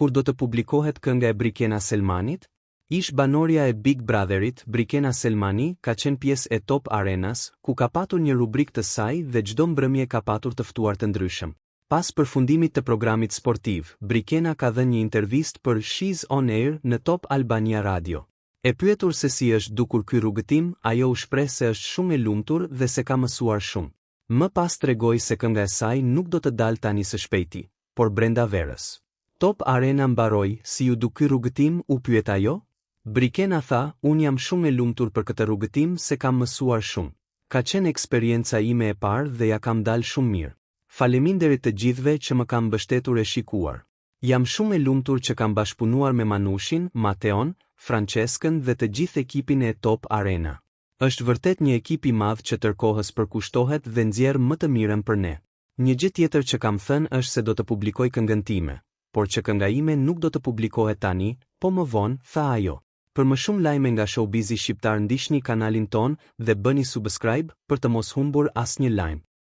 kur do të publikohet kënga e Brikena Selmanit? Ish banorja e Big Brotherit, Brikena Selmani, ka qenë pjesë e Top Arenas, ku ka patur një rubrik të saj dhe çdo mbrëmje ka patur të ftuar të ndryshëm. Pas përfundimit të programit sportiv, Brikena ka dhënë një intervistë për She's on Air në Top Albania Radio. E pyetur se si është dukur ky rrugëtim, ajo u shpreh se është shumë e lumtur dhe se ka mësuar shumë. Më pas tregoi se kënga e saj nuk do të dalë tani së shpejti, por brenda verës. Top Arena mbaroi, si ju duk ky rrugëtim, u pyet ajo? Brikena tha, unë jam shumë e lumtur për këtë rrugëtim se kam mësuar shumë. Ka qenë eksperienca ime e parë dhe ja kam dalë shumë mirë. Faleminderit të gjithëve që më kam mbështetur e shikuar. Jam shumë e lumtur që kam bashkëpunuar me Manushin, Mateon, Franceskën dhe të gjithë ekipin e Top Arena. Është vërtet një ekip i madh që tërkohës përkushtohet dhe nxjerr më të mirën për ne. Një gjë tjetër që kam thënë është se do të publikoj këngën time, por që kënga ime nuk do të publikohet tani, po më vonë, tha ajo. Për më shumë lajme nga showbizi shqiptar ndiqni kanalin ton dhe bëni subscribe për të mos humbur asnjë lajm.